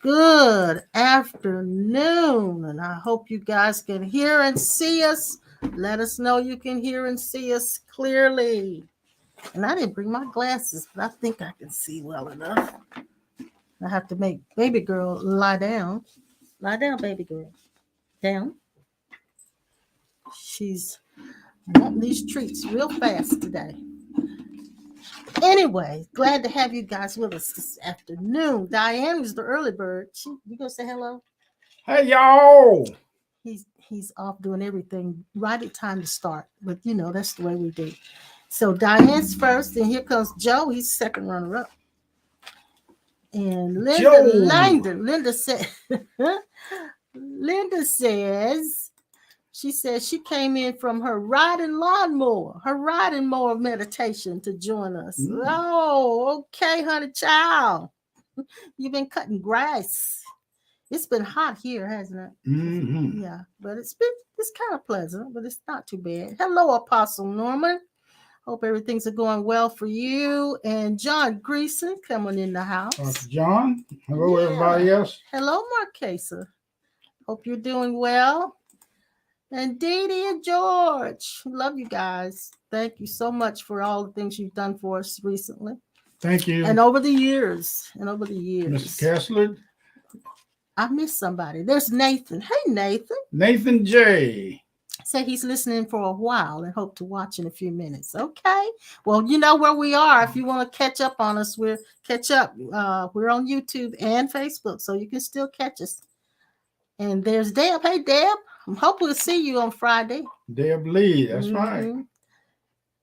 Good afternoon, and I hope you guys can hear and see us. Let us know you can hear and see us clearly. And I didn't bring my glasses, but I think I can see well enough. I have to make baby girl lie down. Lie down, baby girl. Down. She's wanting these treats real fast today. Anyway, glad to have you guys with us this afternoon. Diane is the early bird. You gonna say hello? Hey, y'all. He's off doing everything right at time to start. But that's the way we do. So Diane's first, and here comes Joe. He's second runner up. And Linda said Linda says she says she came in from her riding mower meditation to join us. Oh, okay, honey child. You've been cutting grass. It's been hot here, hasn't it? Mm-hmm. Yeah, but it's kind of pleasant, but it's not too bad. Hello, Apostle Norman. Hope everything's going well for you. And John Greason coming in the house. John. Hello, everybody else. Hello, Marquesa. Hope you're doing well. And Dee Dee and George. Love you guys. Thank you so much for all the things you've done for us recently. Thank you. And over the years. Mr. Kessler. I missed somebody. There's Nathan. Hey, Nathan. Nathan J. Say he's listening for a while and hope to watch in a few minutes. Okay. Well, you know where we are. If you want to catch up on us, we're on YouTube and Facebook, so you can still catch us. And there's Deb. Hey, Deb. I'm hoping to see you on Friday. Deb Lee. That's right.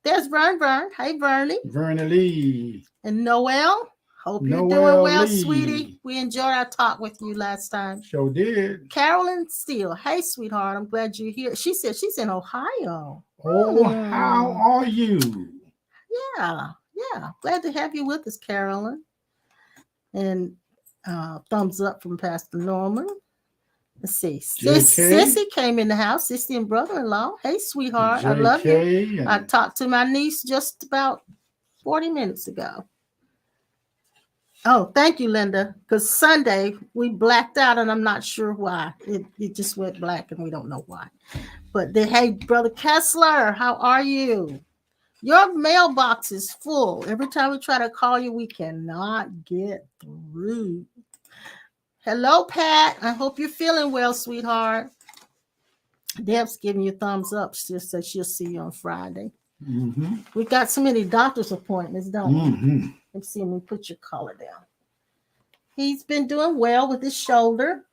There's Vern. Hey, Vernie. Vernie Lee. And Noel. Hope you're doing well, sweetie. We enjoyed our talk with you last time. Sure did. Carolyn Steele. Hey, sweetheart. I'm glad you're here. She said she's in Ohio. Oh, how are you? Yeah. Glad to have you with us, Carolyn. And thumbs up from Pastor Norman. Let's see. Sissy came in the house. Sissy and brother-in-law. Hey, sweetheart. JK, I love you. I talked to my niece just about 40 minutes ago. Oh, thank you, Linda. Because Sunday we blacked out, and I'm not sure why. It just went black, and we don't know why. But hey, Brother Kessler, how are you? Your mailbox is full. Every time we try to call you, we cannot get through. Hello, Pat. I hope you're feeling well, sweetheart. Deb's giving you a thumbs up. She said she'll see you on Friday. Mm-hmm. We got so many doctor's appointments, don't we? Let's see, let me put your collar down. He's been doing well with his shoulder.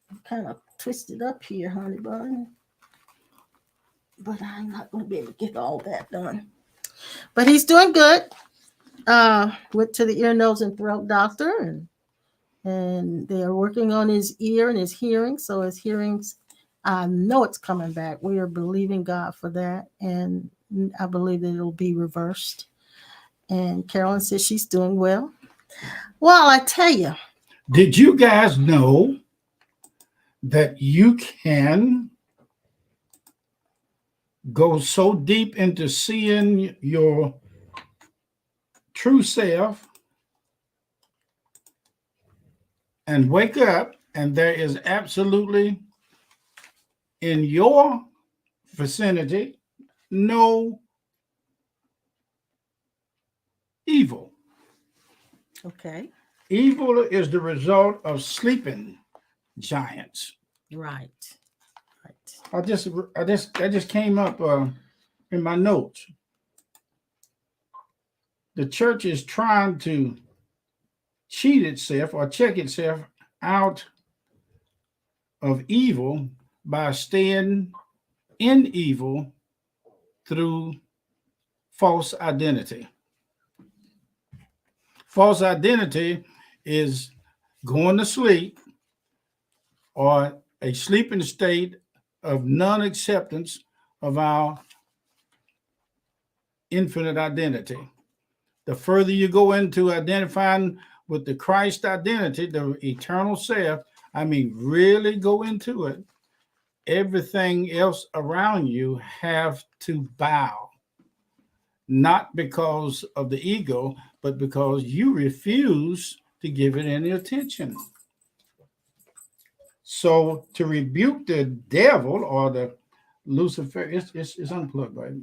I'm kind of twisted up here, honey bun. But I'm not going to be able to get all that done. But he's doing good. Went to the ear, nose, and throat doctor, and they are working on his ear and his hearing. So his hearing's, I know it's coming back. We are believing God for that, and I believe that it'll be reversed. And Carolyn says she's doing well. Well, I tell you. Did you guys know that you can go so deep into seeing your true self and wake up, and there is absolutely in your vicinity no evil. Okay. Evil is the result of sleeping giants. Right. That just came up in my notes. The church is trying to cheat itself or check itself out of evil by staying in evil through false identity. False identity is going to sleep or a sleeping state of non-acceptance of our infinite identity. The further you go into identifying with the Christ identity, the eternal self, really go into it, everything else around you have to bow. Not because of the ego, but because you refuse to give it any attention. So to rebuke the devil or the Lucifer, it's unplugged, right?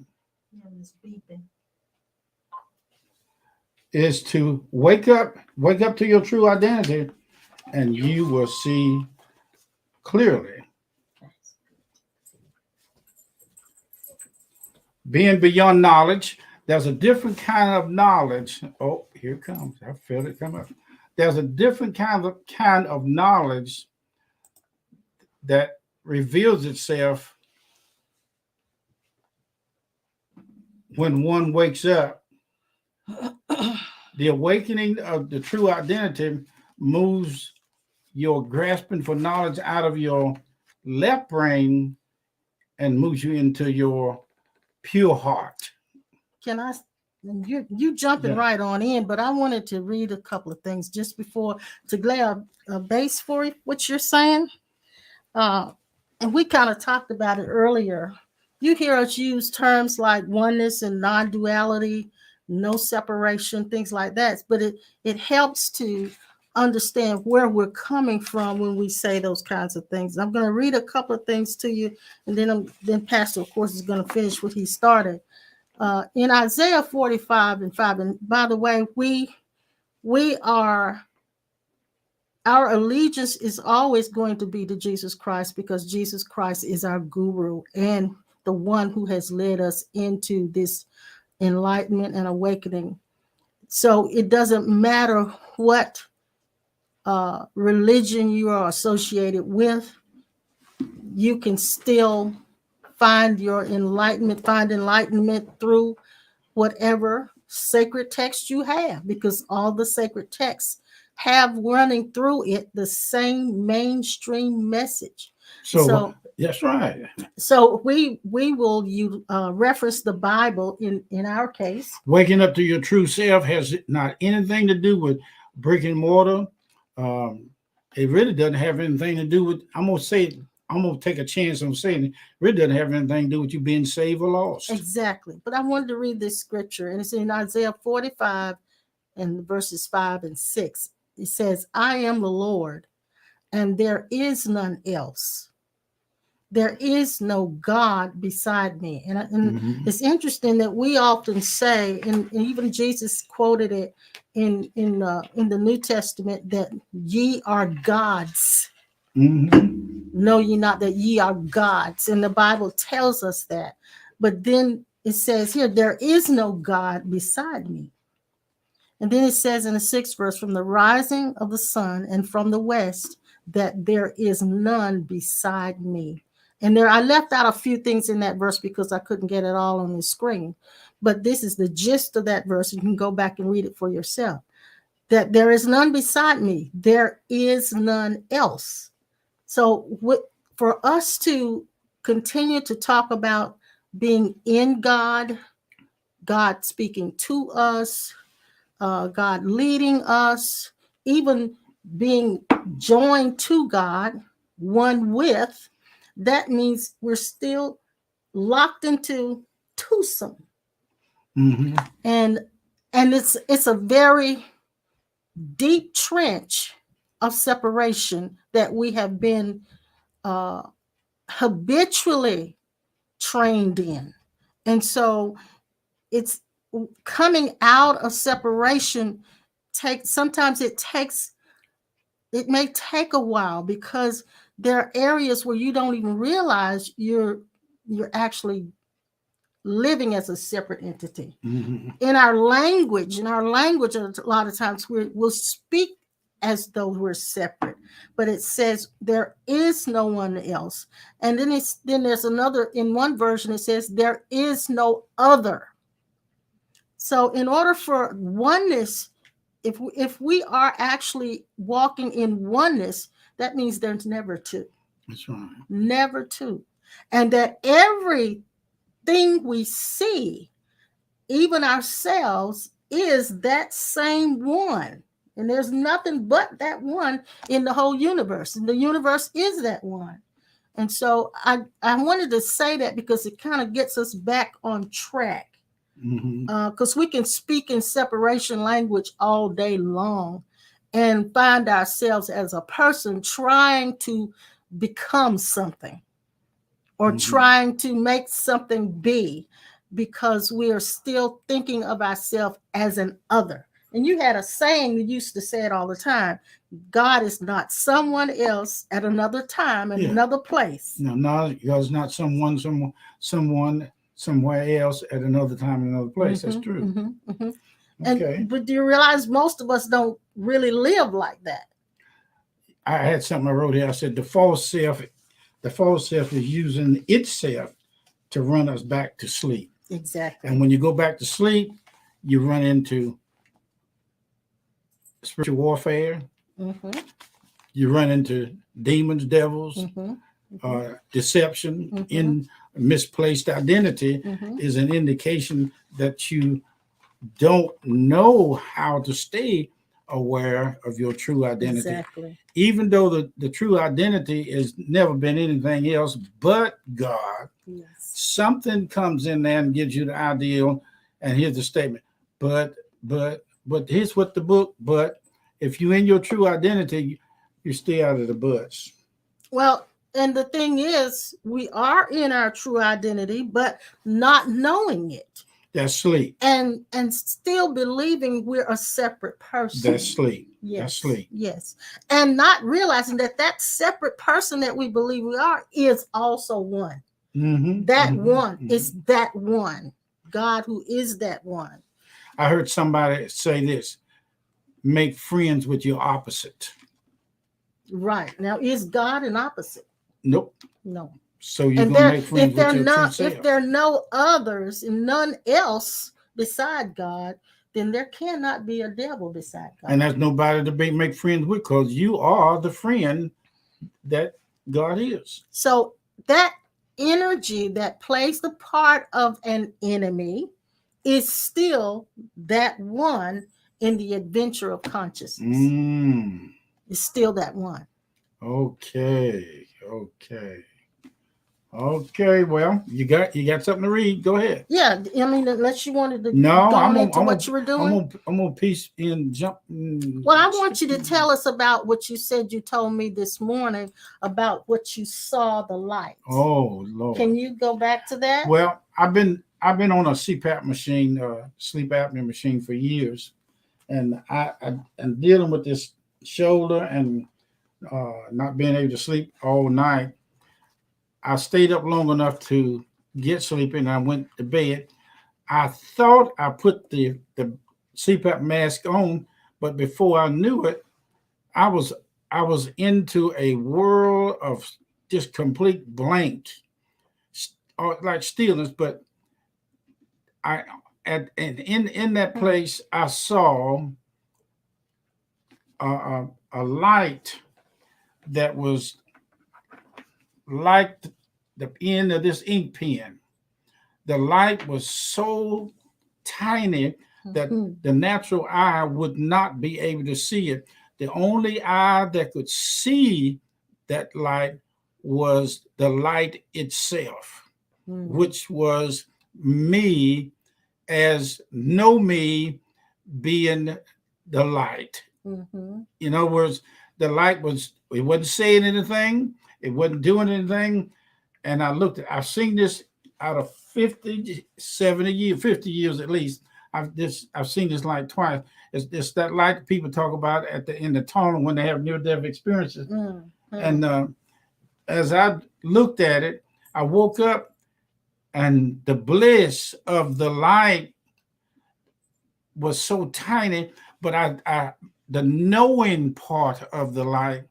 Yeah, it's beeping. Is to wake up to your true identity, and you will see clearly. Being beyond knowledge, there's a different kind of knowledge. Oh, here it comes. I feel it come up. There's a different kind of knowledge that reveals itself when one wakes up. The awakening of the true identity moves your grasping for knowledge out of your left brain and moves you into your pure heart. Can I? You jumping right on in, but I wanted to read a couple of things just before to lay a base for what you're saying. And we kind of talked about it earlier. You hear us use terms like oneness and non-duality, no separation, things like that. But it helps to understand where we're coming from when we say those kinds of things. I'm going to read a couple of things to you, and then Pastor, of course, is going to finish what he started. In Isaiah 45:5, and by the way, we are, our allegiance is always going to be to Jesus Christ, because Jesus Christ is our guru and the one who has led us into this enlightenment and awakening. So it doesn't matter what religion you are associated with, you can still find enlightenment through whatever sacred text you have, because all the sacred texts have running through it the same mainstream message. So that's right. So we will reference the Bible in our case. Waking up to your true self has not anything to do with brick and mortar. It really doesn't have anything to do with, I'm going to take a chance on saying it really doesn't have anything to do with you being saved or lost. Exactly. But I wanted to read this scripture, and it's in Isaiah 45 and verses 5 and 6. It says, I am the Lord, and there is none else. There is no God beside me. And it's interesting that we often say, and even Jesus quoted it in the New Testament, that ye are gods. Know ye not that ye are gods? And the Bible tells us that. But then it says here, there is no God beside me. And then it says in the 6th verse, from the rising of the sun and from the west, that there is none beside me. And there, I left out a few things in that verse because I couldn't get it all on the screen. But this is the gist of that verse. You can go back and read it for yourself. That there is none beside me. There is none else. So for us to continue to talk about being in God, God speaking to us, God leading us, even being joined to God, one with, that means we're still locked into twosome. And it's a very deep trench of separation that we have been habitually trained in. And so it's coming out of separation it may take a while, because there are areas where you don't even realize you're actually living as a separate entity. In our language, a lot of times we'll speak as though we're separate, but it says there is no one else. And then there's another, in one version it says there is no other. So in order for oneness, if we are actually walking in oneness, that means there's never two. That's right. Never two. And that everything we see, even ourselves, is that same one. And there's nothing but that one in the whole universe. And the universe is that one. And so I wanted to say that because it kind of gets us back on track. Because we can speak in separation language all day long and find ourselves as a person trying to become something or trying to make something be, because we are still thinking of ourselves as an other. And you had a saying, you used to say it all the time: God is not someone else at another time and another place. No, God's not someone somewhere else at another time and another place. That's true. Okay. But do you realize most of us don't really live like that? I had something I wrote here. I said the false self is using itself to run us back to sleep. Exactly. And when you go back to sleep, you run into spiritual warfare. You run into demons, devils, deception. In misplaced identity is an indication that you don't know how to stay aware of your true identity. Exactly. Even though the true identity has never been anything else but God. Yes. Something comes in there and gives you the ideal, and here's the statement. But here's what the book, but if you're in your true identity, you stay out of the buts. Well, and the thing is, we are in our true identity, but not knowing it. That's sleep. And still believing we're a separate person. That's sleep. Yes. That's sleep. Yes. And not realizing that separate person that we believe we are is also one. That one is that one. God, who is that one. I heard somebody say this: make friends with your opposite. Right. Now, is God an opposite? Nope. No. So you're going to make friends with your true self. If there are no others and none else beside God, then there cannot be a devil beside God. And there's nobody to make friends with, because you are the friend that God is. So that energy that plays the part of an enemy is still that one in the adventure of consciousness. It's still that one. Okay. Well, you got something to read. Go ahead. Yeah, I mean, unless you wanted to go into what you were doing. I'm gonna piece in jump. Well, I want you to tell us about what you said you told me this morning about what you saw, the light. Oh Lord! Can you go back to that? Well, I've been on a CPAP machine, sleep apnea machine, for years, and I'm dealing with this shoulder and not being able to sleep all night. I stayed up long enough to get sleepy, and I went to bed. I thought I put the CPAP mask on, but before I knew it, I was into a world of just complete blank, like stillness. But in that place, I saw a light that was like the end of this ink pen. The light was so tiny that the natural eye would not be able to see it. The only eye that could see that light was the light itself, which was me, as no me being the light. In other words, the light it wasn't saying anything, it wasn't doing anything. And I've seen this out of 50 years at least. I've seen this light twice. It's that light that people talk about in the tunnel when they have near-death experiences. And as I looked at it, I woke up, and the bliss of the light was so tiny, but the knowing part of the light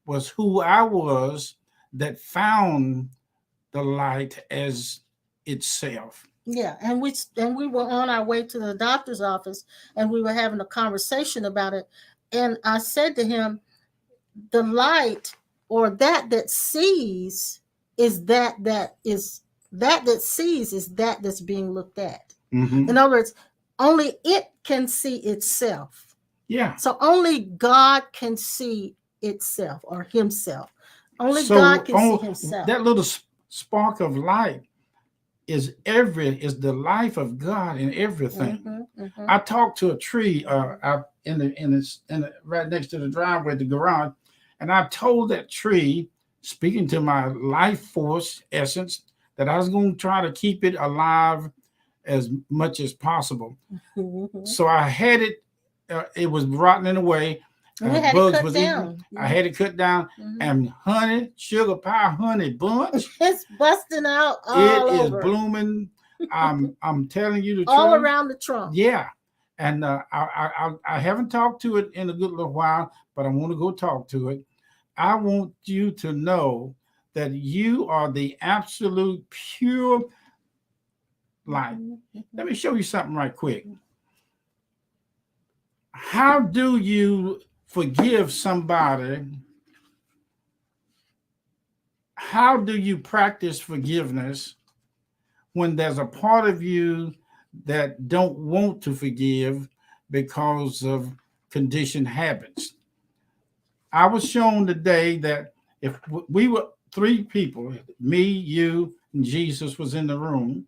was who I was, that found the light as itself. Yeah, and we were on our way to the doctor's office, and we were having a conversation about it. And I said to him, the light, or that sees, is that sees is that's being looked at. In other words, only it can see itself. Yeah. So only God can see itself or himself. Only God can see himself. That little spark of light is the life of God in everything. I talked to a tree out in the right next to the driveway, the garage, and I told that tree, speaking to my life force essence, that I was going to try to keep it alive as much as possible. So I had it. It was rotting away. Bugs was eating. I had it cut down, and honey, sugar pie, honey bunch. It's busting out all It is over. Blooming. I'm telling you the truth. All around the trunk. Yeah, and I haven't talked to it in a good little while, but I want to go talk to it. I want you to know that you are the absolute pure light. Let me show you something right quick. How do you forgive somebody? How do you practice forgiveness when there's a part of you that don't want to forgive because of conditioned habits? I was shown today that if we were three people, me, you, and Jesus was in the room,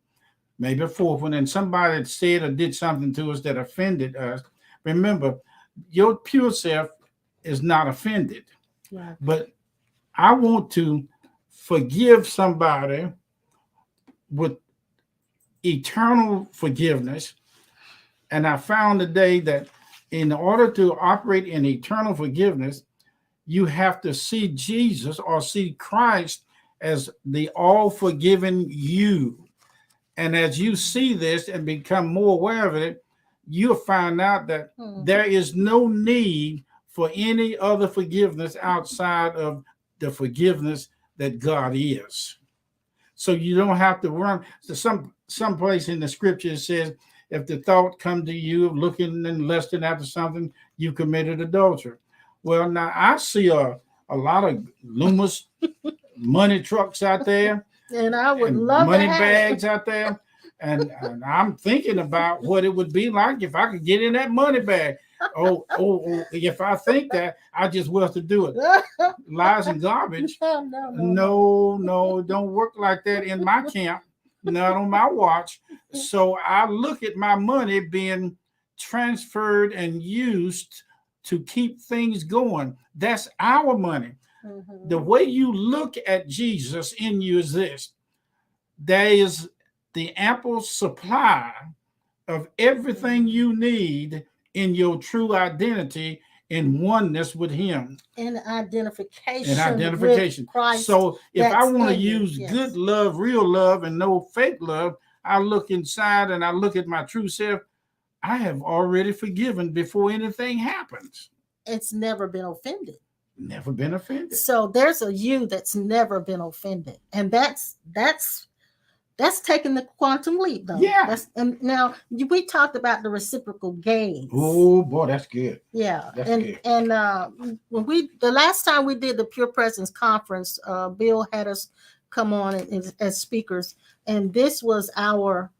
maybe a fourth one, and somebody said or did something to us that offended us, remember, your pure self is not offended. Right. But I want to forgive somebody with eternal forgiveness. And I found today that in order to operate in eternal forgiveness, you have to see Jesus or see Christ as the all-forgiving you. And as you see this and become more aware of it, you'll find out that there is no need for any other forgiveness outside of the forgiveness that God is. So you don't have to run. So some place in the scripture it says, if the thought come to you of looking and lusting after something, you committed adultery. Well, now I see a lot of Loomis money trucks out there. And I would love money to have bags out there. And I'm thinking about what it would be like if I could get in that money bag. Oh, if I think that, I just will to do it. Lies and garbage. No, don't work like that in my camp. Not on my watch. So I look at my money being transferred and used to keep things going. That's our money. The way you look at Jesus in you is this. There is the ample supply of everything you need in your true identity in oneness with him. In identification with Christ. So if I want to use good love, real love, and no fake love, I look inside and I look at my true self. I have already forgiven before anything happens. It's never been offended. Never been offended. So there's a you that's never been offended. And that's taking the quantum leap, though. Yeah. And now we talked about the reciprocal gaze. Oh boy, that's good. Yeah. That's good. And when the last time we did the Pure Presence conference, Bill had us come on as speakers, and this was our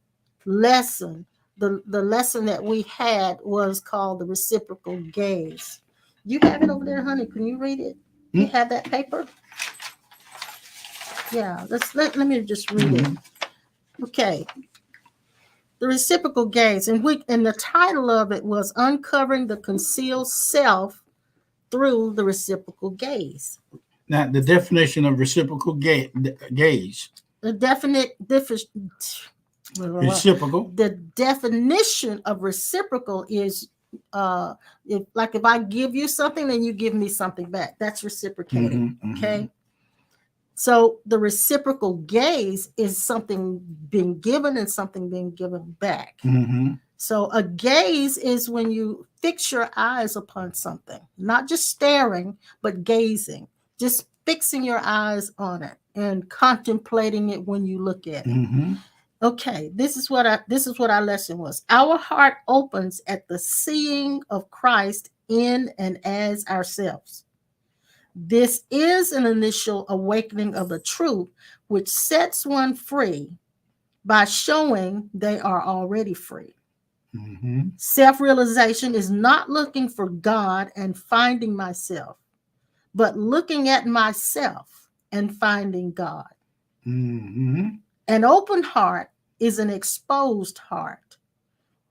lesson. The lesson that we had was called the reciprocal gaze. You have it over there, honey. Can you read it? You have that paper? Yeah. Let me just read it. Okay. The reciprocal gaze, and the title of it was Uncovering the Concealed Self Through the Reciprocal Gaze. Now, the definition of reciprocal gaze. Reciprocal. The definition of reciprocal is if I give you something, then you give me something back. That's reciprocating. Okay. So the reciprocal gaze is something being given and something being given back. So a gaze is when you fix your eyes upon something, not just staring, but gazing, just fixing your eyes on it and contemplating it when you look at it. Okay, this is what our lesson was. Our heart opens at the seeing of Christ in and as ourselves. This is an initial awakening of the truth, which sets one free by showing they are already free. Self-realization is not looking for God and finding myself, but looking at myself and finding God. An open heart is an exposed heart.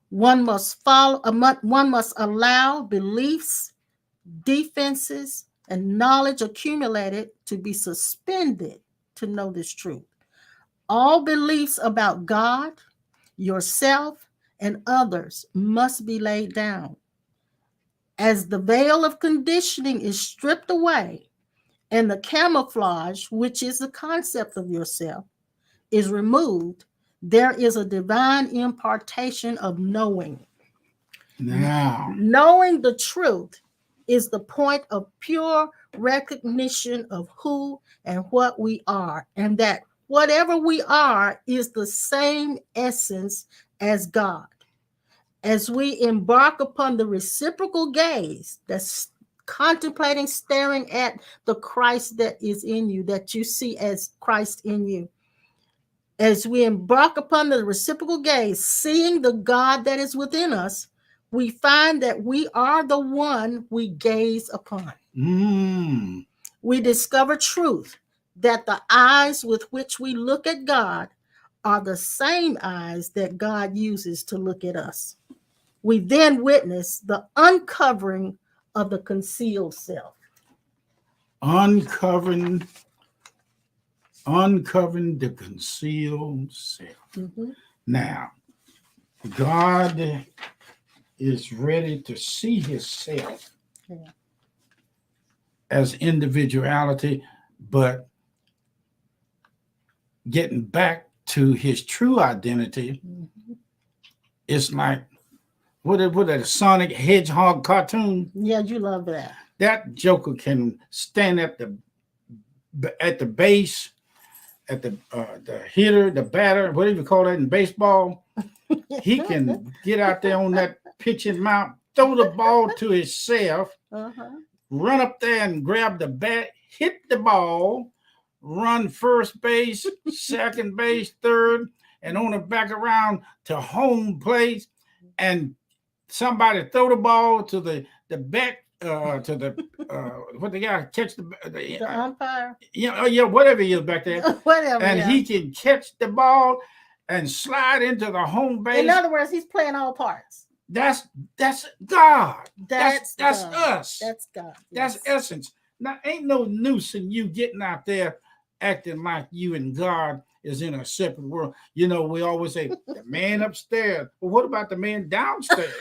One must allow beliefs, defenses, and knowledge accumulated to be suspended to know this truth. All beliefs about God, yourself, and others must be laid down. As the veil of conditioning is stripped away and the camouflage, which is the concept of yourself, is removed, there is a divine impartation of knowing. Now, Knowing the truth is the point of pure recognition of who and what we are, and that whatever we are is the same essence as God. As we embark upon the reciprocal gaze, that's contemplating, staring at the Christ that is in you, that you see as Christ in you. As we embark upon the reciprocal gaze, seeing the God that is within us, we find that we are the one we gaze upon. We discover truth, that the eyes with which we look at God are the same eyes that God uses to look at us. We then witness the uncovering of the concealed self. Uncovering the concealed self. Mm-hmm. Now, God is ready to see himself as individuality, but getting back to his true identity, it's like, what a Sonic Hedgehog cartoon? Yeah, you love that. That Joker can stand at the base, at the hitter, the batter, whatever you call that in baseball. He can get out there on that pitching mound, throw the ball to himself, run up there and grab the bat, hit the ball, run first base, second base, third, and on the back around to home plate, and somebody throw the ball to the back to the what they got to catch the umpire. Yeah, whatever he is back there. Whatever. And he can catch the ball and slide into the home base. In other words, he's playing all parts. That's God. That's God. us. That's God. That's essence. Now, ain't no noose in you getting out there acting like you and God is in a separate world. You know, we always say the man upstairs. Well, what about the man downstairs?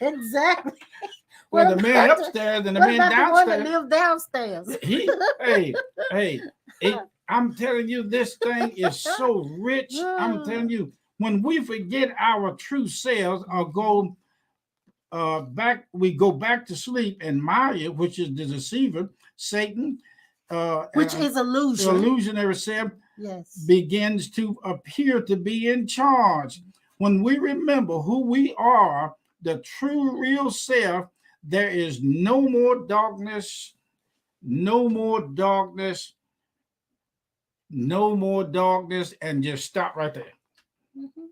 Exactly. Well, the man upstairs and the man downstairs. What about the one that lives downstairs? I'm telling you, this thing is so rich. I'm telling you, when we forget our true selves or go back, we go back to sleep, and Maya, which is the deceiver, Satan, which is illusionary self, yes, begins to appear to be in charge. When we remember who we are, the true real self, there is no more darkness, no more darkness, no more darkness, and just stop right there. Mm-hmm.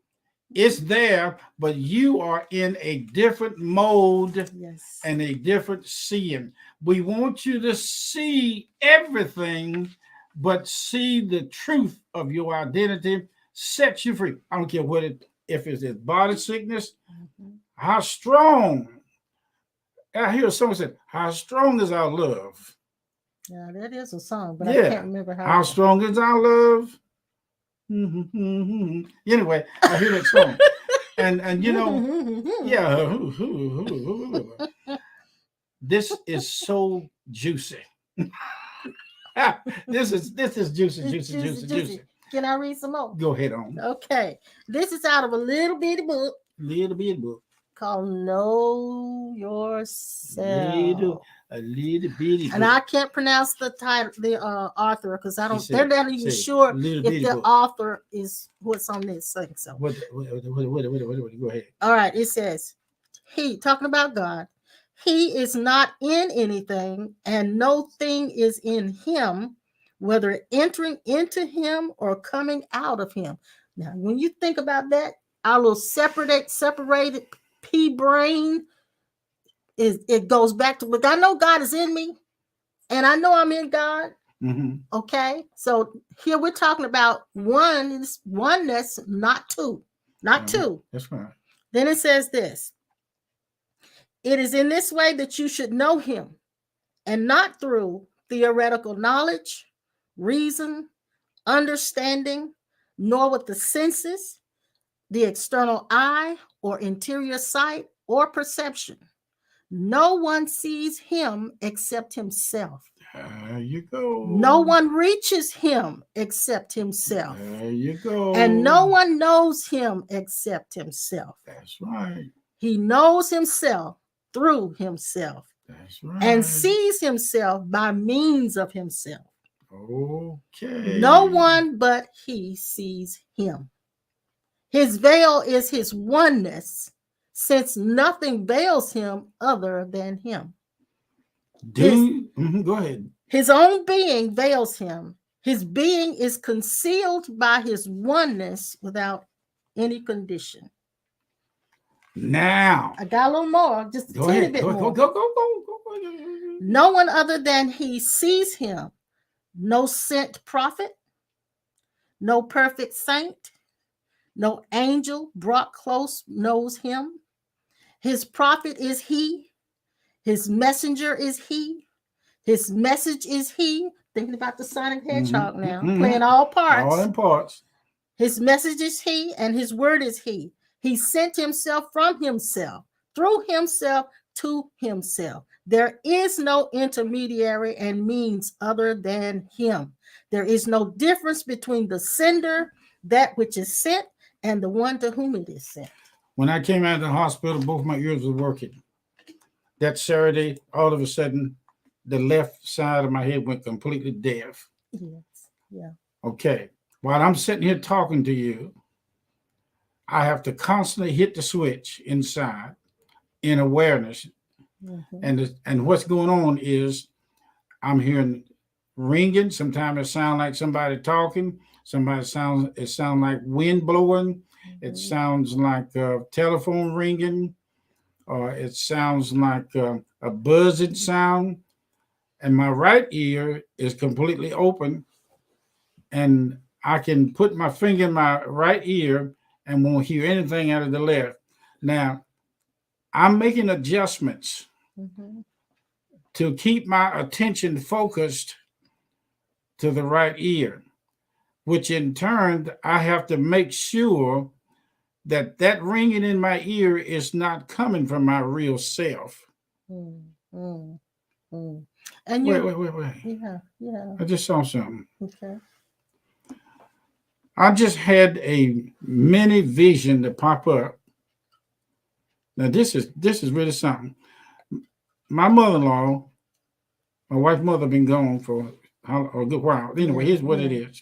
It's there, but you are in a different mode, yes, and a different seeing. We want you to see everything, but see the truth of your identity sets you free. I don't care what if it's body sickness, mm-hmm, how strong. I hear someone say, "How strong is our love?" Yeah, that is a song, but I can't remember how strong is our love. Mm-hmm. Anyway, I hear that song, and you know, yeah, this is so juicy. This is juicy. Can I read some more? Go ahead on. Okay, this is out of a little bitty book. Called Know Yourself. A little bitty book. And I can't pronounce the title, the author, because I don't. They're not even sure if the author is what's on this thing. So what? Go ahead. All right. It says, he, talking about God, he is not in anything, and no thing is in him, whether entering into him or coming out of him. Now, when you think about that, our little separated pea brain it goes back to, but I know God is in me, and I know I'm in God, Okay, so here we're talking about oneness, not two. Not two. That's right. Then it says this. It is in this way that you should know him, and not through theoretical knowledge, reason, understanding, nor with the senses, the external eye, or interior sight, or perception. No one sees him except himself. There you go. No one reaches him except himself. There you go. And no one knows him except himself. That's right. He knows himself through himself. That's right. And sees himself by means of himself. Okay. No one but he sees him. His veil is his oneness, since nothing veils him other than him. Go ahead. His own being veils him. His being is concealed by his oneness without any condition. Now, I got a little more, just a teeny bit more. Go. No one other than he sees him. No sent prophet, no perfect saint, no angel brought close knows him. His prophet is he. His messenger is he. His message is he. Thinking about the Sonic Hedgehog now, playing all parts. All in parts. His message is he, and his word is he. He sent himself from himself, through himself to himself. There is no intermediary and means other than him. There is no difference between the sender, that which is sent, and the one to whom it is sent. When I came out of the hospital, both my ears were working. That Saturday, all of a sudden, the left side of my head went completely deaf. Yes. Yeah. Okay. While I'm sitting here talking to you, I have to constantly hit the switch inside in awareness. And what's going on is I'm hearing ringing. Sometimes it sounds like somebody talking. It sounds like wind blowing. It sounds like a telephone ringing. Or it sounds like a buzzing sound. And my right ear is completely open. And I can put my finger in my right ear and won't hear anything out of the left. Now, I'm making adjustments to keep my attention focused to the right ear, which in turn, I have to make sure that that ringing in my ear is not coming from my real self. And Wait. Yeah. I just saw something. Okay. I just had a mini vision to pop up. Now this is really something. My mother-in-law, my wife's mother, been gone for a good while. Anyway, here's what it is.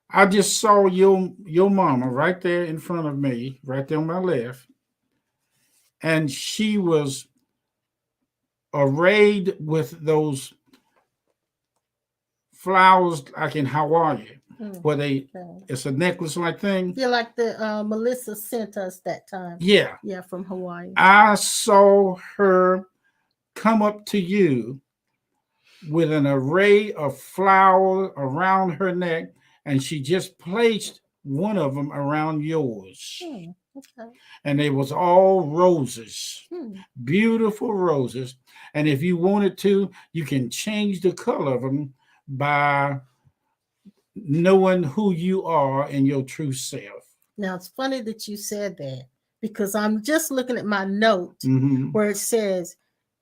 I just saw your mama right there in front of me, right there on my left, and she was arrayed with those flowers like in Hawaii, where it's a necklace-like thing. Yeah, like the Melissa sent us that time. Yeah, from Hawaii. I saw her come up to you with an array of flowers around her neck, and she just placed one of them around yours. Okay. And it was all roses, beautiful roses. And if you wanted to, you can change the color of them by knowing who you are and your true self. Now, it's funny that you said that, because I'm just looking at my note where it says,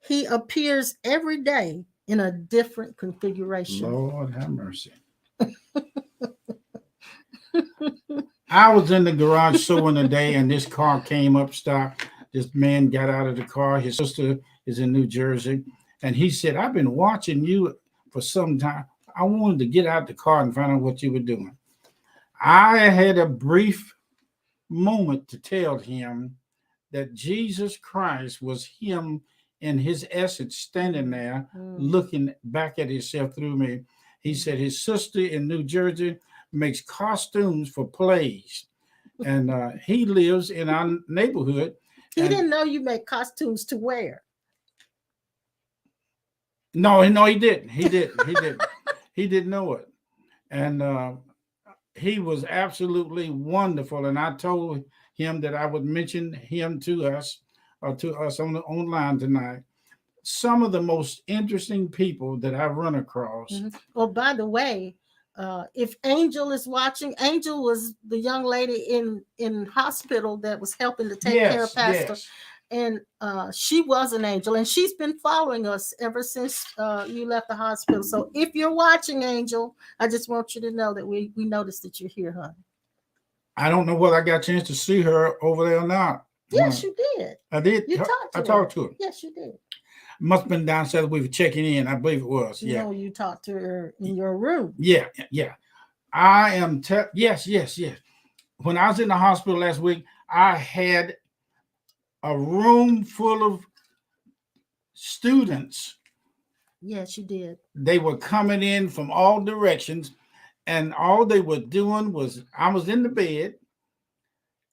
he appears every day in a different configuration. Lord have mercy. I was in the garage sewing a day, and this car came up, stopped. This man got out of the car. His sister is in New Jersey. And he said, I've been watching you for some time. I wanted to get out the car and find out what you were doing. I had a brief moment to tell him that Jesus Christ was him in his essence, standing there, looking back at himself through me. He said his sister in New Jersey makes costumes for plays, and he lives in our neighborhood. He didn't know you make costumes to wear. No, he didn't. He didn't. He didn't. He didn't know it. And he was absolutely wonderful. And I told him that I would mention him to us on the online tonight. Some of the most interesting people that I've run across. Mm-hmm. Well, by the way, if Angel is watching, Angel was the young lady in hospital that was helping to take care of Pastor. Yes. And she was an angel, and she's been following us ever since you left the hospital. So if you're watching, Angel, I just want you to know that we noticed that you're here, honey. I don't know whether I got a chance to see her over there or not. Yes, you did. I did. You talked to I her. talked to her. Yes, you did. Must have been downstairs. We were checking in. I believe it was. You know, you talked to her in your room. Yeah. I am. Yes. When I was in the hospital last week, I had a room full of students. Yes, you did. They were coming in from all directions, and all they were doing was, I was in the bed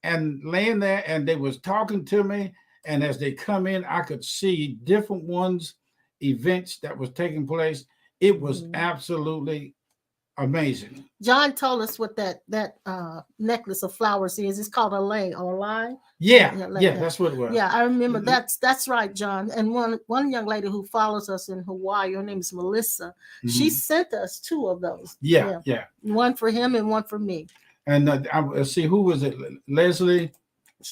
and laying there, and they was talking to me. And as they come in, I could see different events that was taking place. It was absolutely amazing. John told us what that necklace of flowers is. It's called a lei or a lie. Yeah, that's what it was. Yeah, I remember. That's right, John. And one young lady who follows us in Hawaii, her name is Melissa. She sent us 2 of those. Yeah. One for him and one for me. And I see, who was it? Leslie.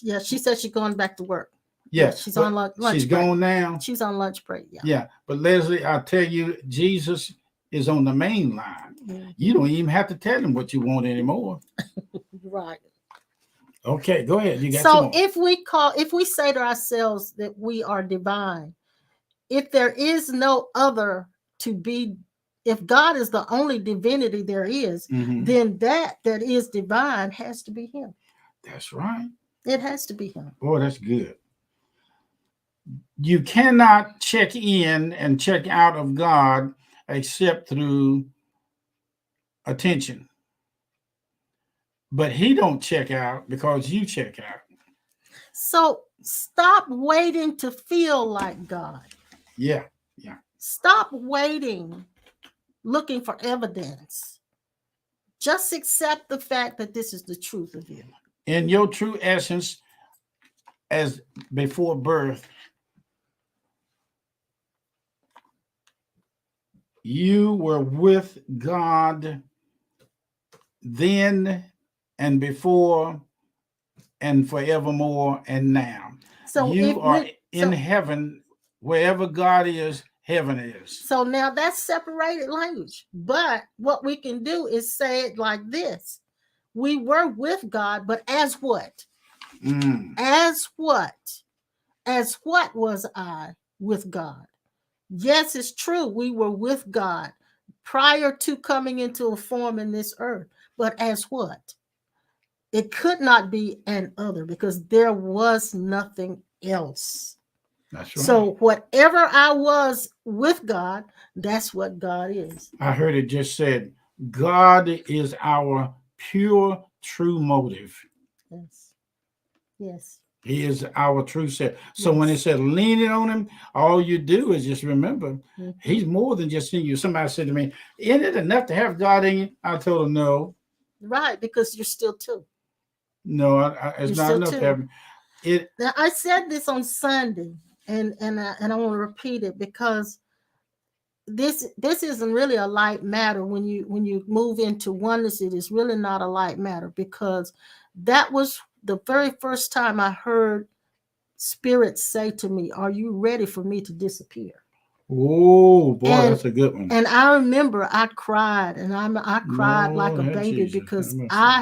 Yeah, she said she's going back to work. Yes, she's on lunch break. She's gone now. She's on lunch break. Yeah. But Leslie, I tell you, Jesus is on the main line. Mm-hmm. You don't even have to tell him what you want anymore. Right. Okay, go ahead. You got so if we say to ourselves that we are divine, if there is no other to be, if God is the only divinity there is, then that is divine has to be him. That's right. It has to be him. Boy, that's good. You cannot check in and check out of God except through attention. But he don't check out because you check out. So stop waiting to feel like God. Yeah. Stop waiting, looking for evidence. Just accept the fact that this is the truth of you. In your true essence, as before birth, you were with God then and before and forevermore and now. So you are in heaven. Wherever God is, heaven is. So now that's separated language. But what we can do is say it like this. We were with God, but as what? As what? As what was I with God? Yes, it's true. We were with God prior to coming into a form in this earth. But as what? It could not be an other because there was nothing else. That's right. So whatever I was with God, that's what God is. I heard it just said, God is our pure, true motive. Yes. He is our true self. So when it said leaning on him, all you do is just remember, he's more than just in you. Somebody said to me, isn't it enough to have God in you? I told him no. Right, because you're still 2. No, it's not enough to have it. Now, I said this on Sunday, and I want to repeat it because this isn't really a light matter. When you move into oneness, it is really not a light matter, because that was the very first time I heard Spirit say to me, "Are you ready for me to disappear?" Oh boy, that's a good one. And I remember I cried, and I cried like a baby, because I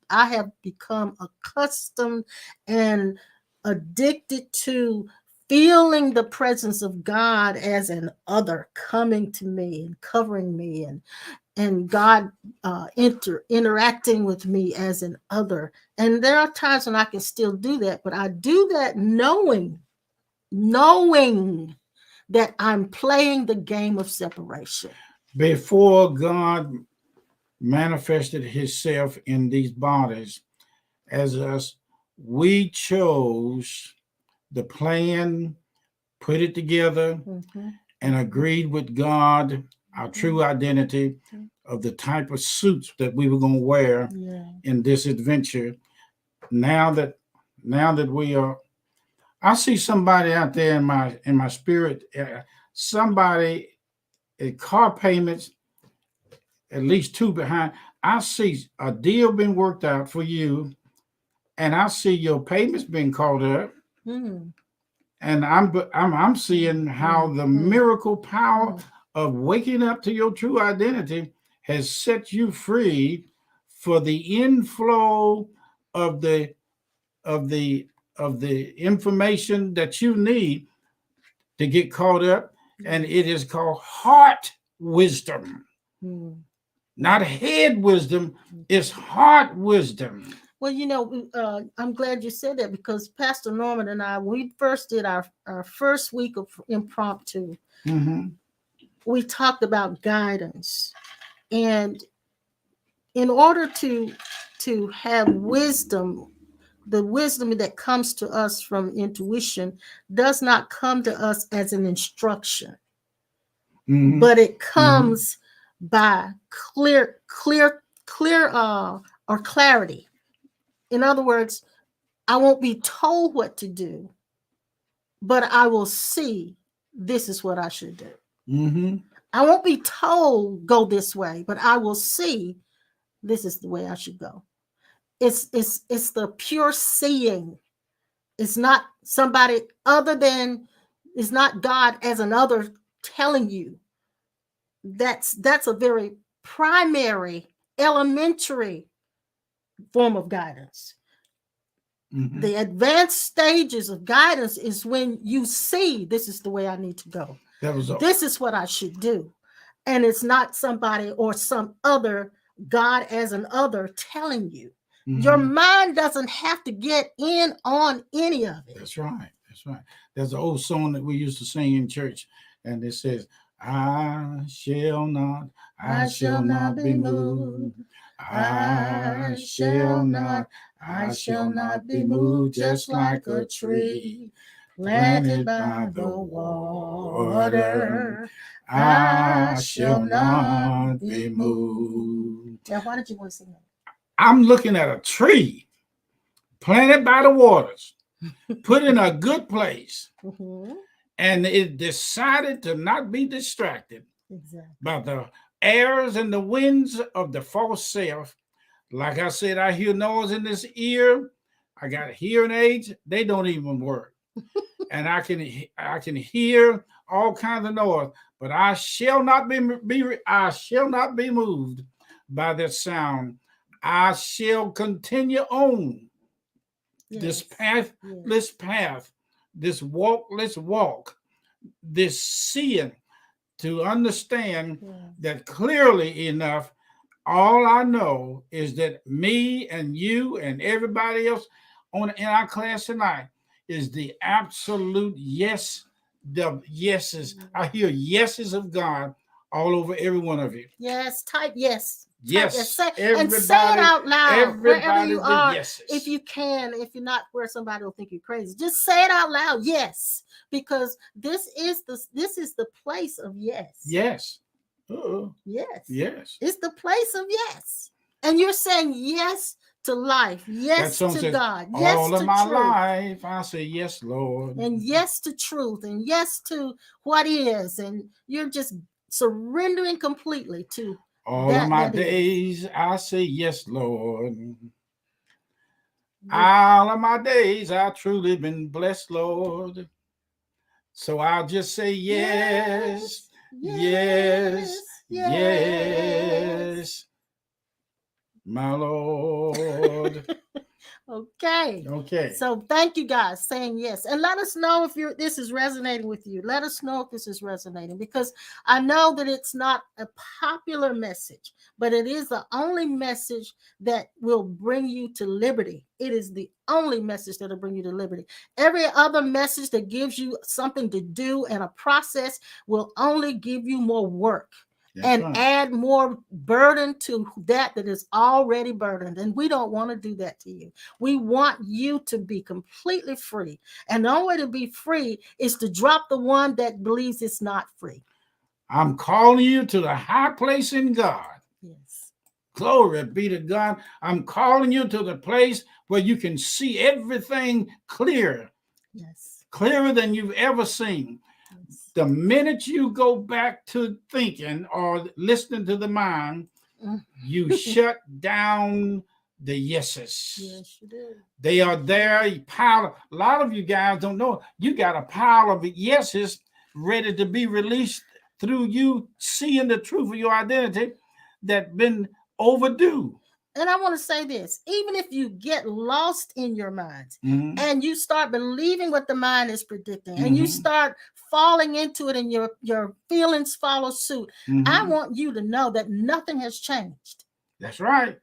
have become accustomed and addicted to feeling the presence of God as an other coming to me and covering me, and God interacting with me as an other. And there are times when I can still do that, but I do that knowing that I'm playing the game of separation. Before God manifested himself in these bodies as us, we chose the plan, put it together, and agreed with God, our true identity of the type of suits that we were going to wear in this adventure. Now that we are, I see somebody out there in my spirit, somebody at car payments, at least 2 behind. I see a deal being worked out for you, and I see your payments being called up. And I'm seeing how the miracle power of waking up to your true identity has set you free for the inflow of the information that you need to get caught up, and it is called heart wisdom. Not head wisdom, it's heart wisdom. Well, I'm glad you said that, because Pastor Norman and I, we first did our first week of impromptu. We talked about guidance. And in order to have wisdom, the wisdom that comes to us from intuition does not come to us as an instruction, but it comes by clear or clarity. In other words, I won't be told what to do, but I will see this is what I should do. I won't be told go this way, but I will see this is the way I should go. It's the pure seeing. It's not somebody other than, it's not God as another telling you. That's a very primary, elementary form of guidance. The advanced stages of guidance is when you see this is the way I need to go. This is what I should do. And it's not somebody or some other, God as an other, telling you. Your mind doesn't have to get in on any of it. That's right. There's an old song that we used to sing in church, and it says, I shall not be moved. I shall not be moved, just like a tree planted by the water. I shall not be moved. Now, why did you want to sing that? I'm looking at a tree planted by the waters, put in a good place, and it decided to not be distracted by the airs and the winds of the false self. Like I said, I hear noise in this ear. I got hearing aids. They don't even work. And I can hear all kinds of noise, but I shall not be moved by that sound. I shall continue on this path, this walkless walk, this seeing, to understand that clearly enough. All I know is that me and you and everybody else in our class tonight is the absolute yes, the yeses. I hear yeses of God all over every one of you. Yes, type yes. Yes, and say it out loud wherever you are. Yeses. If you can, if you're not where somebody will think you're crazy, just say it out loud. Yes, because this is the place of yes. Yes. Yes. It's the place of yes, and you're saying yes to life, yes to says, God, yes all to of my truth. life. I say yes, Lord, and yes to truth, and yes to what is, and you're just surrendering completely to. All of my days, I say yes, Lord. All of my days, I truly been blessed, Lord. So I'll just say yes, yes, my Lord. Okay. So thank you guys saying yes, and let us know if this is resonating with you. Let us know if this is resonating, because I know that it's not a popular message, but it is the only message that will bring you to liberty. It is the only message that will bring you to liberty. Every other message that gives you something to do and a process will only give you more work and add more burden to that is already burdened. And we don't want to do that to you. We want you to be completely free. And the only way to be free is to drop the one that believes it's not free. I'm calling you to the high place in God. Yes. Glory be to God. I'm calling you to the place where you can see everything clear. Yes. Clearer than you've ever seen. Yes. The minute you go back to thinking or listening to the mind, you shut down the yeses. Yes, you do. They are there. A lot of you guys don't know. You got a pile of yeses ready to be released through you seeing the truth of your identity that's been overdue. And I want to say this, even if you get lost in your mind and you start believing what the mind is predicting and you start falling into it and your feelings follow suit, I want you to know that nothing has changed. That's right.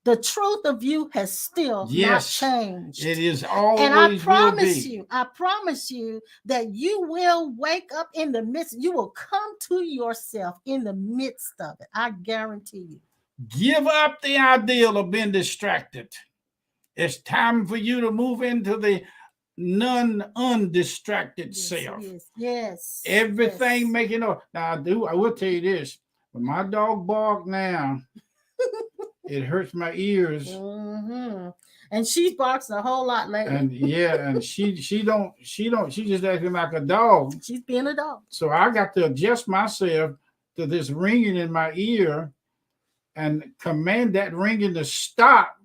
The truth of you has still not changed. It is always. And I promise you that you will wake up in the midst. You will come to yourself in the midst of it. I guarantee you. Give up the ideal of being distracted. It's time for you to move into the undistracted self. Yes. Everything making up. Now I will tell you this. When my dog barks now, it hurts my ears. And she barks a whole lot lately. And she's just acting like a dog. She's being a dog. So I got to adjust myself to this ringing in my ear and command that ringing to stop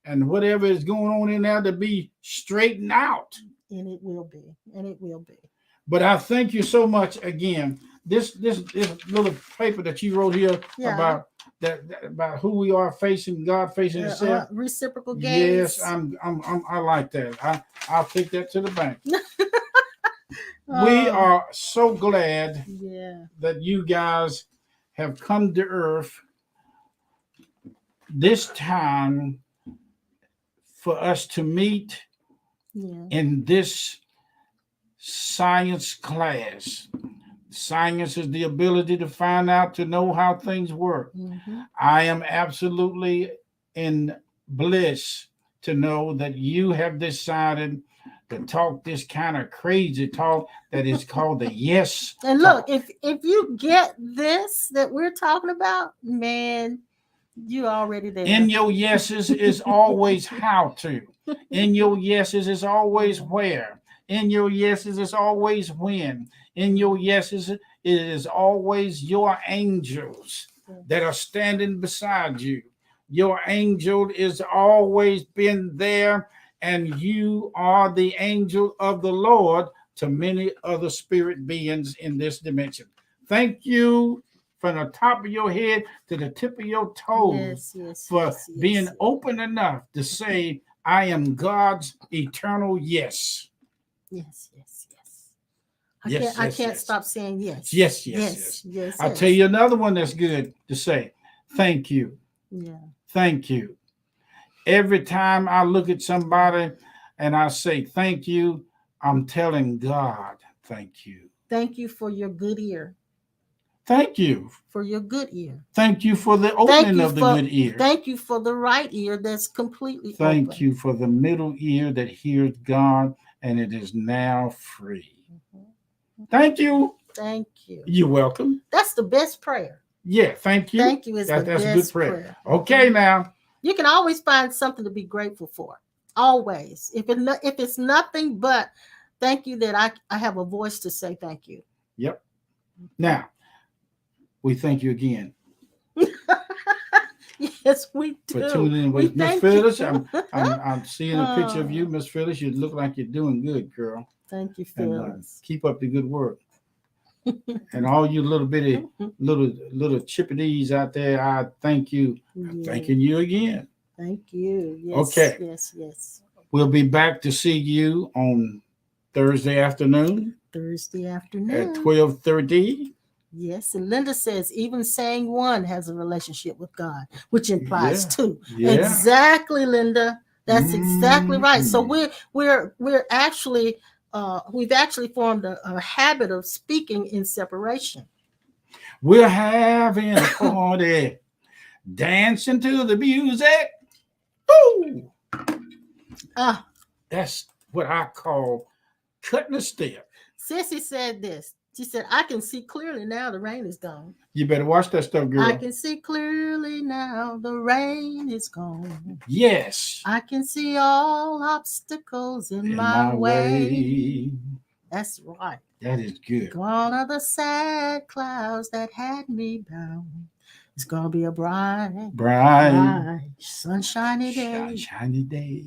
and whatever is going on in there to be straightened out. And it will be. But I thank you so much again. This little paper that you wrote here about about who we are facing God, facing Himself. Reciprocal gaze. Yes, I like that. I'll take that to the bank. We are so glad that you guys have come to earth this time for us to meet in this science class. Science is the ability to find out, to know how things work. I am absolutely in bliss to know that you have decided to talk this kind of crazy talk that is called the yes. And look, if you get this that we're talking about, man, you're already there. In your yeses is always how to. In your yeses is always where. In your yeses is always when. In your yeses it is always your angels that are standing beside you. Your angel is always been there, and you are the angel of the Lord to many other spirit beings in this dimension. Thank you from the top of your head to the tip of your toes for being open enough to say, I am God's eternal yes. Yes. I can't stop saying yes. Yes. I'll tell you another one that's good to say. Thank you. Yeah. Thank you. Every time I look at somebody and I say thank you, I'm telling God thank you. Thank you for your good ear. Thank you. For your good ear. Thank you for the opening of the good ear. Thank you for the right ear that's completely open. Thank you for the middle ear that hears God and it is now free. Thank you. Thank you. You're welcome. That's the best prayer. Yeah, thank you. Thank you is the best a good prayer. Okay, now. You can always find something to be grateful for. Always. If it's nothing but thank you that I have a voice to say thank you. Yep. Now, we thank you again. Yes, we do. For tuning in with Miss Phyllis. I'm seeing a picture of you, Miss Phyllis. You look like you're doing good, girl. Thank you, Phyllis. And, keep up the good work. And all you little bitty, little chippities out there, I thank you. I'm thanking you again. Thank you. Yes, okay. Yes. We'll be back to see you on Thursday afternoon. At 12:30. Yes, and Linda says even saying one has a relationship with God, which implies two. Yeah. Exactly, Linda. That's exactly right. So we're actually we've actually formed a habit of speaking in separation. We're having a party, dancing to the music. Woo! That's what I call cutting a step. Sissy said this. She said, I can see clearly now the rain is gone. You better watch that stuff, girl. I can see clearly now the rain is gone. Yes. I can see all obstacles in my way. That's right. That is good. Gone are the sad clouds that had me bound. It's gonna be a bright, sunshiny day. Sunshiny day.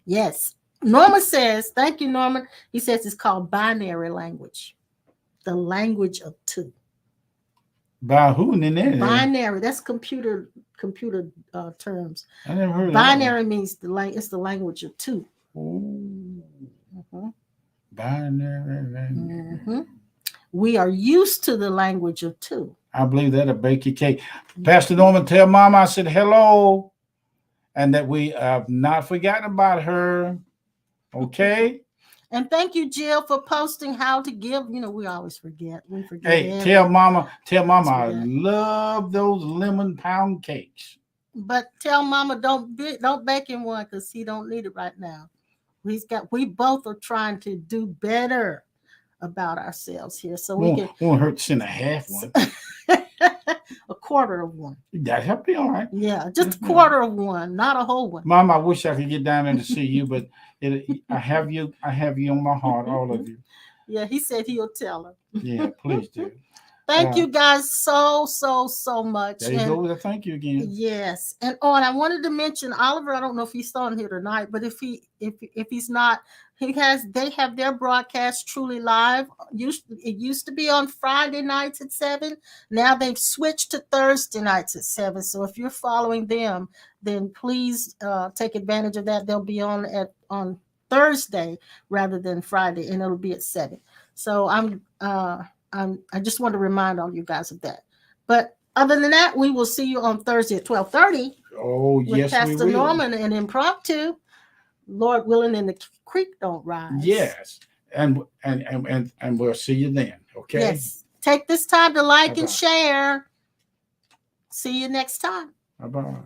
Yes. Norma says, thank you, Norman. He says it's called binary language. The language of two. By who in there? Binary. That's computer terms. I never heard of binary that. Means it's the language of two. Mm-hmm. Binary language. Mm-hmm. We are used to the language of two. I believe that'll bake your cake. Pastor Norman, tell Mama I said hello, and that we have not forgotten about her. Okay. And thank you, Jill, for posting how to give. You know, we always forget. We forget. Hey, tell Mama I love those lemon pound cakes. But tell Mama don't bake him one because he don't need it right now. We both are trying to do better about ourselves here, so we won't hurt to send a half one. A quarter of one. That'll be all right. Yeah, just a quarter of one, not a whole one. Mom, I wish I could get down there to see you, but I have you on my heart, all of you. Yeah, he said he'll tell her. Yeah, please do. Thank you guys so much. There you go with a thank you again. Yes. And I wanted to mention Oliver. I don't know if he's on here tonight, but if he's not, they have their broadcast Truly Live. It used to be on Friday nights at 7. Now they've switched to Thursday nights at 7. So if you're following them, then please take advantage of that. They'll be on Thursday rather than Friday, and it'll be at 7. So I just want to remind all you guys of that. But other than that, we will see you on Thursday at 12:30. Oh, yes, we will. With Pastor Norman and Impromptu, Lord willing, and the creek don't rise. Yes, and we'll see you then. Okay. Yes. Take this time to like and share. See you next time. Bye-bye.